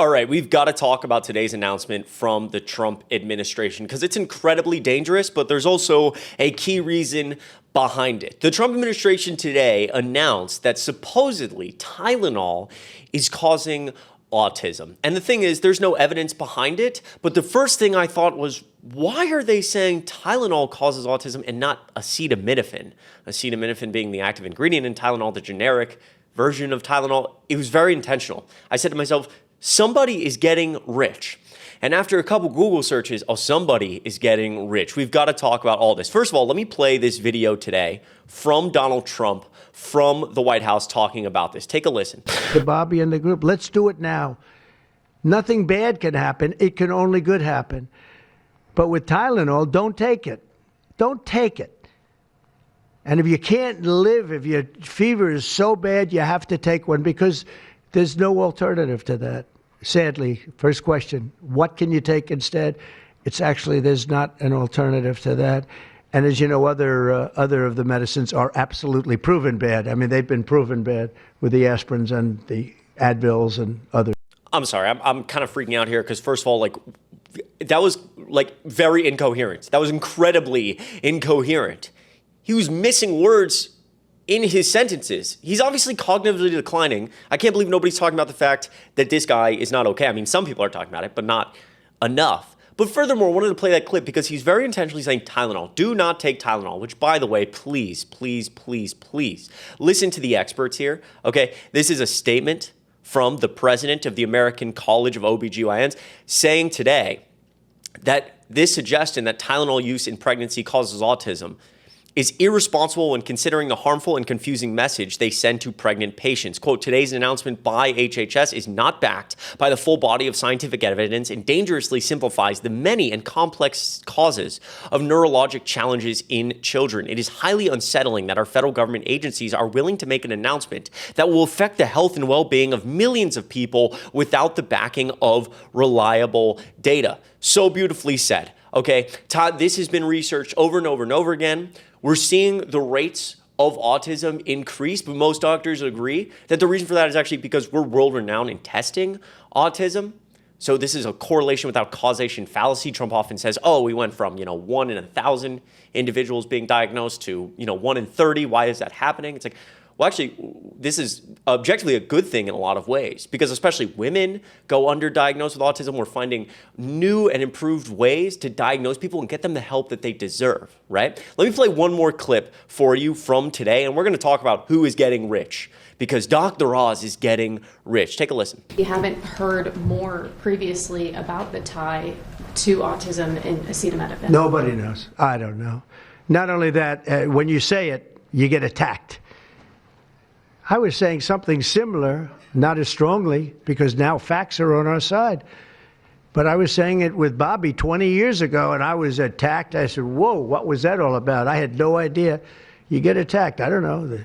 All right, we've got to talk about today's announcement from the Trump administration because it's incredibly dangerous, but there's also a key reason behind it. The Trump administration today announced that supposedly Tylenol is causing autism. And the thing is, there's no evidence behind it, but the first thing I thought was, why are they saying Tylenol causes autism and not acetaminophen? Acetaminophen being the active ingredient in Tylenol, the generic version of Tylenol. It was very intentional. I said to myself, somebody is getting rich. And after a couple Google searches, somebody is getting rich. We've got to talk about all this. First of all, let me play this video today from Donald Trump from the White House talking about this. Take a listen. To Bobby and the group, let's do it now. Nothing bad can happen. It can only good happen. But with Tylenol, don't take it. Don't take it. And if you can't live, if your fever is so bad, you have to take one because there's no alternative to that. Sadly, first question, what can you take instead? It's actually, there's not an alternative to that. And as you know, other of the medicines are absolutely proven bad. I mean, they've been proven bad with the aspirins and the Advils and others. I'm sorry, I'm kind of freaking out here because first of all, that was very incoherent. That was incredibly incoherent. He was missing words in his sentences. He's obviously cognitively declining. I can't believe nobody's talking about the fact that this guy is not okay. I mean, some people are talking about it, but not enough. But furthermore, I wanted to play that clip because he's very intentionally saying Tylenol. Do not take Tylenol, which, by the way, please, please, please, please listen to the experts here. Okay, this is a statement from the president of the American College of OBGYNs saying today that this suggestion that Tylenol use in pregnancy causes autism is irresponsible when considering the harmful and confusing message they send to pregnant patients. Quote, today's announcement by HHS is not backed by the full body of scientific evidence and dangerously simplifies the many and complex causes of neurologic challenges in children. It is highly unsettling that our federal government agencies are willing to make an announcement that will affect the health and well-being of millions of people without the backing of reliable data. So beautifully said. Okay, Todd, this has been researched over and over and over again. We're seeing the rates of autism increase, but most doctors agree that the reason for that is actually because we're world-renowned in testing autism. So this is a correlation without causation fallacy. Trump often says, we went from, 1 in 1,000 individuals being diagnosed to, 1 in 30. Why is that happening? It's like, well, actually, this is objectively a good thing in a lot of ways because especially women go underdiagnosed with autism. We're finding new and improved ways to diagnose people and get them the help that they deserve, right? Let me play one more clip for you from today, and we're going to talk about who is getting rich because Dr. Oz is getting rich. Take a listen. You haven't heard more previously about the tie to autism and acetaminophen. Nobody knows. I don't know. Not only that, when you say it, you get attacked. I was saying something similar, not as strongly, because now facts are on our side. But I was saying it with Bobby 20 years ago, and I was attacked. I said, whoa, what was that all about? I had no idea. You get attacked. I don't know.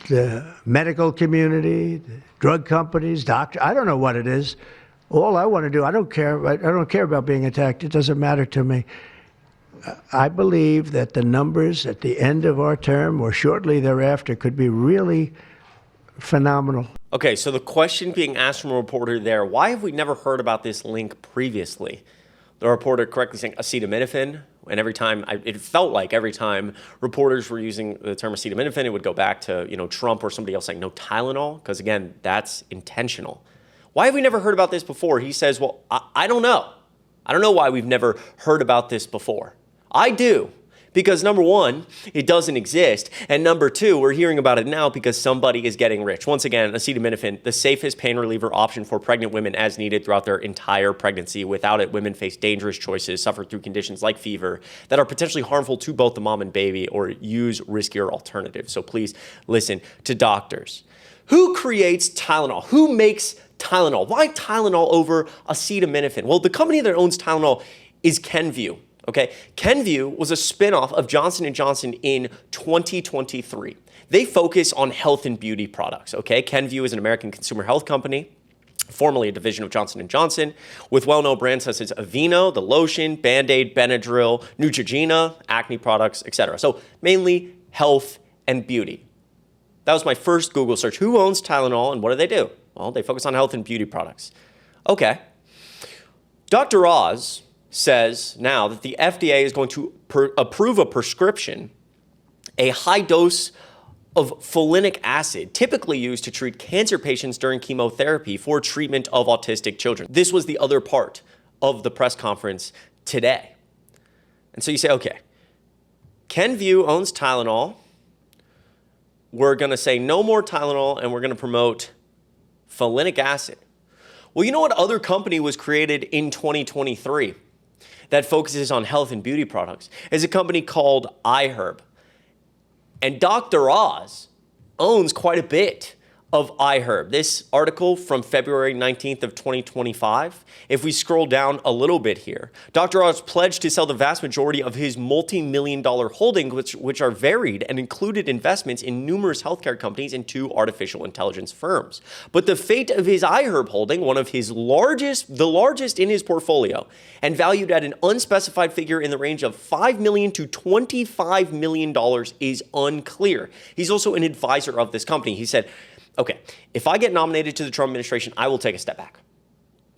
The medical community, the drug companies, doctors. I don't know what it is. All I want to do, I don't care. I don't care about being attacked. It doesn't matter to me. I believe that the numbers at the end of our term or shortly thereafter could be really phenomenal. Okay, so the question being asked from a reporter there, why have we never heard about this link previously? The reporter correctly saying acetaminophen, and it felt like every time reporters were using the term acetaminophen, it would go back to, Trump or somebody else saying no Tylenol, because again, that's intentional. Why have we never heard about this before? He says, well, I don't know. I don't know why we've never heard about this before. I do, because number one, it doesn't exist, and number two, we're hearing about it now because somebody is getting rich. Once again, acetaminophen, the safest pain reliever option for pregnant women as needed throughout their entire pregnancy. Without it, women face dangerous choices, suffer through conditions like fever that are potentially harmful to both the mom and baby, or use riskier alternatives. So please listen to doctors. Who creates Tylenol? Who makes Tylenol? Why Tylenol over acetaminophen? Well, the company that owns Tylenol is Kenvue. Okay, Kenvue was a spinoff of Johnson & Johnson in 2023. They focus on health and beauty products, okay? Kenvue is an American consumer health company, formerly a division of Johnson & Johnson, with well-known brands such as Aveeno, the lotion, Band-Aid, Benadryl, Neutrogena, acne products, etc. So mainly health and beauty. That was my first Google search. Who owns Tylenol and what do they do? Well, they focus on health and beauty products. Okay. Dr. Oz says now that the FDA is going to approve a prescription, a high dose of folinic acid, typically used to treat cancer patients during chemotherapy for treatment of autistic children. This was the other part of the press conference today. And so you say, okay, Kenvue owns Tylenol. We're going to say no more Tylenol, and we're going to promote folinic acid. Well, you know what other company was created in 2023 that focuses on health and beauty products? Is a company called iHerb. And Dr. Oz owns quite a bit of iHerb. This article from February 19th of 2025, if we scroll down a little bit here, Dr. Oz pledged to sell the vast majority of his multi-million-dollar holdings, which are varied and included investments in numerous healthcare companies and 2 artificial intelligence firms. But the fate of his iHerb holding, one of his largest, the largest in his portfolio, and valued at an unspecified figure in the range of $5 million to $25 million, is unclear. He's also an advisor of this company. He said, okay, if I get nominated to the Trump administration, I will take a step back.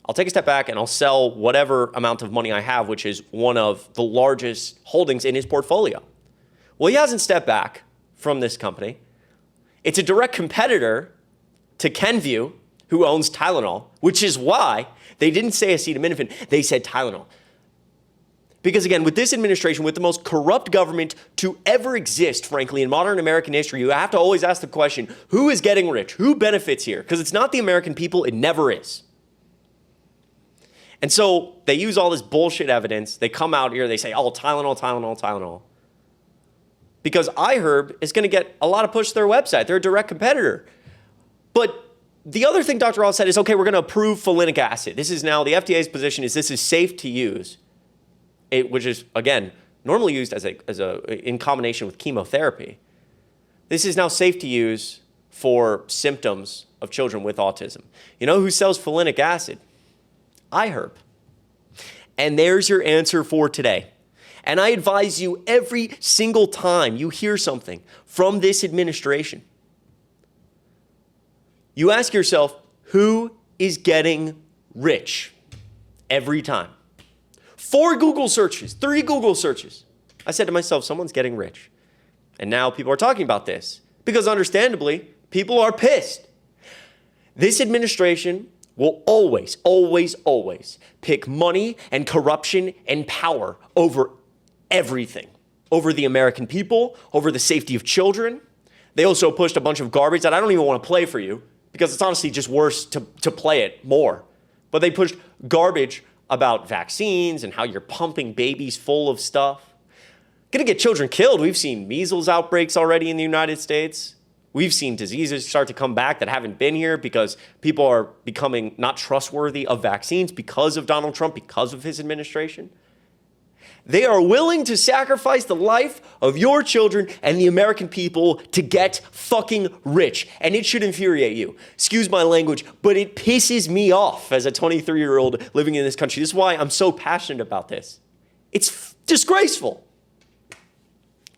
I'll take a step back and I'll sell whatever amount of money I have, which is one of the largest holdings in his portfolio. Well, he hasn't stepped back from this company. It's a direct competitor to Kenvue, who owns Tylenol, which is why they didn't say acetaminophen, they said Tylenol. Because again, with this administration, with the most corrupt government to ever exist, frankly, in modern American history, you have to always ask the question, who is getting rich? Who benefits here? Because it's not the American people, it never is. And so they use all this bullshit evidence. They come out here, they say, oh, Tylenol, Tylenol, Tylenol. Because iHerb is going to get a lot of push to their website. They're a direct competitor. But the other thing Dr. Oz said is, okay, we're going to approve folinic acid. This is now, the FDA's position is this is safe to use. Which is, again, normally used in combination with chemotherapy. This is now safe to use for symptoms of children with autism. You know who sells folinic acid? iHerb. And there's your answer for today. And I advise you every single time you hear something from this administration, you ask yourself, who is getting rich every time? 4 Google searches, 3 Google searches. I said to myself, someone's getting rich. And now people are talking about this because understandably, people are pissed. This administration will always, always, always pick money and corruption and power over everything, over the American people, over the safety of children. They also pushed a bunch of garbage that I don't even want to play for you because it's honestly just worse to play it more. But they pushed garbage about vaccines and how you're pumping babies full of stuff. Gonna get children killed. We've seen measles outbreaks already in the United States. We've seen diseases start to come back that haven't been here because people are becoming not trustworthy of vaccines because of Donald Trump, because of his administration. They are willing to sacrifice the life of your children and the American people to get fucking rich. And it should infuriate you. Excuse my language, but it pisses me off as a 23-year-old living in this country. This is why I'm so passionate about this. It's disgraceful.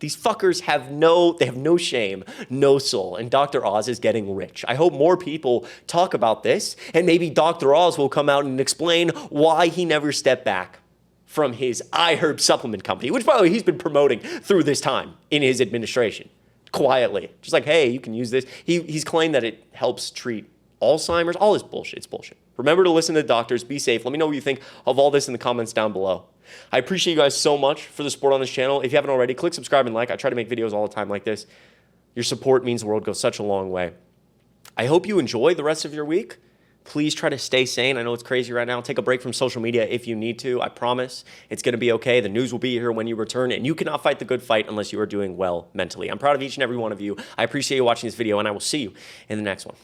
These fuckers have no shame, no soul, and Dr. Oz is getting rich. I hope more people talk about this, and maybe Dr. Oz will come out and explain why he never stepped back from his iHerb supplement company, which, by the way, he's been promoting through this time in his administration, quietly. Just like, hey, you can use this. He's claimed that it helps treat Alzheimer's. All this bullshit. It's bullshit. Remember to listen to the doctors. Be safe. Let me know what you think of all this in the comments down below. I appreciate you guys so much for the support on this channel. If you haven't already, click subscribe and like. I try to make videos all the time like this. Your support means the world, goes such a long way. I hope you enjoy the rest of your week. Please try to stay sane. I know it's crazy right now. Take a break from social media if you need to. I promise it's going to be okay. The news will be here when you return, and you cannot fight the good fight unless you are doing well mentally. I'm proud of each and every one of you. I appreciate you watching this video, and I will see you in the next one.